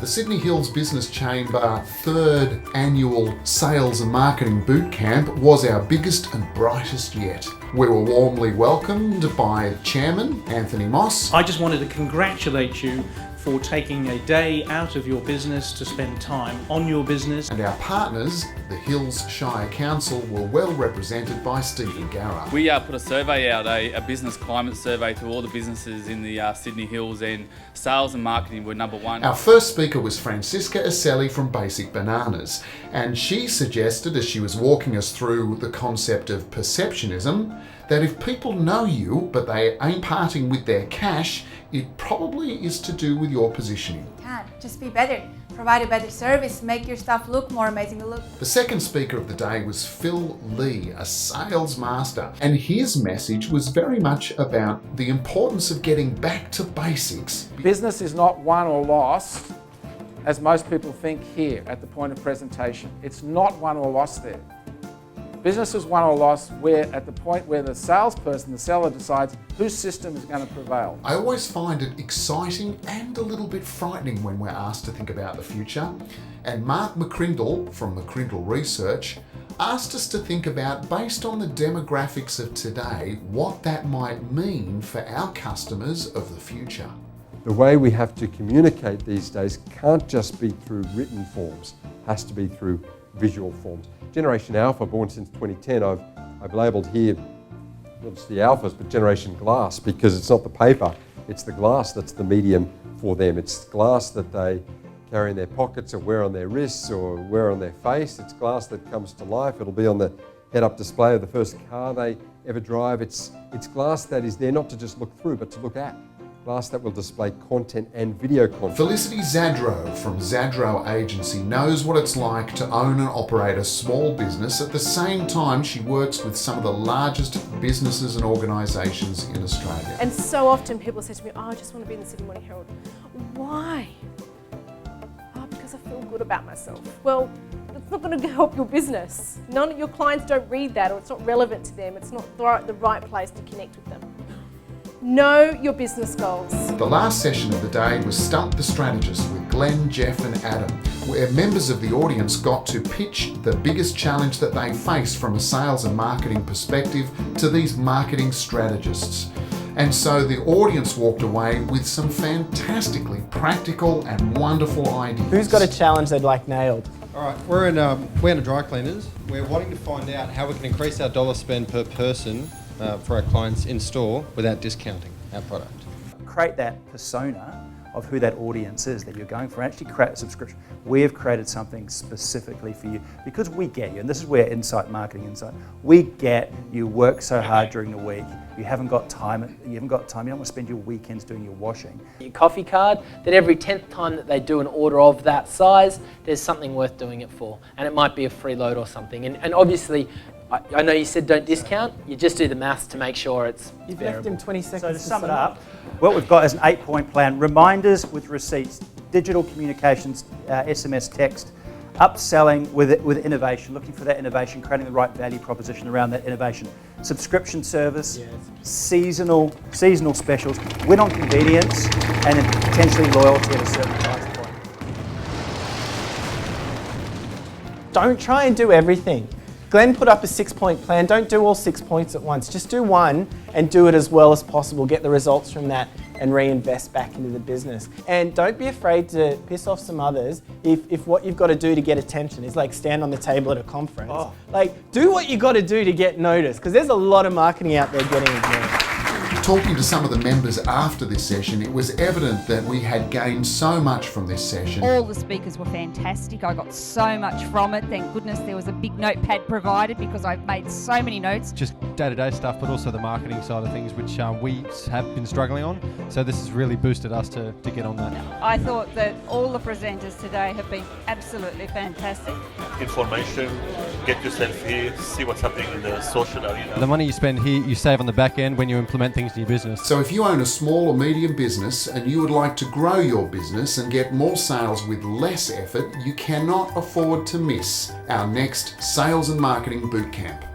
The Sydney Hills Business Chamber third annual Sales and Marketing Bootcamp was our biggest and brightest yet. We were warmly welcomed by Chairman Anthony Moss. I just wanted to congratulate you for taking a day out of your business to spend time on your business. And our partners, the Hills Shire Council, were well represented by Stephen Garra. We put a survey out, a business climate survey to all the businesses in the Sydney Hills, and sales and marketing were number one. Our first speaker was Francisca from Basic Bananas, and she suggested, as she was walking us through the concept of perceptionism, that if people know you but they ain't parting with their cash, it probably is to do with your positioning. Just be better. Provide a better service, make your stuff look more amazing to look. The second speaker of the day was Phil Lee, a sales master, and his message was very much about the importance of getting back to basics. Business is not won or lost, as most people think here at the point of presentation. It's not won or lost there. Business is won or lost where at the point where the salesperson, the seller, decides whose system is going to prevail. I always find it exciting and a little bit frightening when we're asked to think about the future. And Mark McCrindle from McCrindle Research asked us to think about, based on the demographics of today, what that might mean for our customers of the future. The way we have to communicate these days can't just be through written forms, it has to be through visual forms. Generation Alpha, born since 2010, I've labelled here, not just the alphas, but Generation Glass, because it's not the paper, it's the glass that's the medium for them. It's glass that they carry in their pockets or wear on their wrists or wear on their face. It's glass that comes to life. It'll be on the head-up display of the first car they ever drive. It's glass that is there not to just look through, but to look at. Glass that will display content and video content. Felicity Zadro from Zadro Agency knows what it's like to own and operate a small business. At the same time, she works with some of the largest businesses and organisations in Australia. And so often people say to me, I just want to be in the Sydney Morning Herald. Why? Oh, because I feel good about myself. Well, it's not going to help your business. None of your clients don't read that, or it's not relevant to them. It's not the right place to connect with them. Know your business goals. The last session of the day was Stump the Strategist with Glenn, Jeff and Adam, where members of the audience got to pitch the biggest challenge that they face from a sales and marketing perspective to these marketing strategists. And so the audience walked away with some fantastically practical and wonderful ideas. Who's got a challenge they'd like nailed? All right, we're in a dry cleaners. We're wanting to find out how we can increase our dollar spend per person for our clients in store without discounting our product. Create that persona of who that audience is that you're going for, and actually create a subscription. We have created something specifically for you because we get you, and this is where marketing insight, we get you work so hard during the week, you haven't got time, you don't want to spend your weekends doing your washing. Your coffee card, that every 10th time that they do an order of that size, there's something worth doing it for, and it might be a free load or something. And obviously, I know you said don't discount, you just do the maths to make sure it's You've bearable. left him 20 seconds. So to sum it up, what we've got is an 8-point plan: reminders with receipts, digital communications, SMS text, upselling with innovation, looking for that innovation, creating the right value proposition around that innovation, subscription service, seasonal specials, win on convenience, and then potentially loyalty at a certain price point. Don't try and do everything. Glenn put up a 6-point plan. Don't do all 6 points at once. Just do one and do it as well as possible. Get the results from that and reinvest back into the business. And don't be afraid to piss off some others if what you've got to do to get attention is like stand on the table at a conference. Like, do what you got to do to get noticed, because there's a lot of marketing out there getting ignored. Talking to some of the members after this session, it was evident that we had gained so much from this session. All the speakers were fantastic. I got so much from it. Thank goodness there was a big notepad provided, because I've made so many notes. Just day-to-day stuff, but also the marketing side of things, which we have been struggling on. So this has really boosted us to get on that. I thought that all the presenters today have been absolutely fantastic. Information, get yourself here, see what's happening in the social arena. The money you spend here, you save on the back end when you implement things in your business. So if you own a small or medium business and you would like to grow your business and get more sales with less effort, you cannot afford to miss our next Sales and Marketing Bootcamp.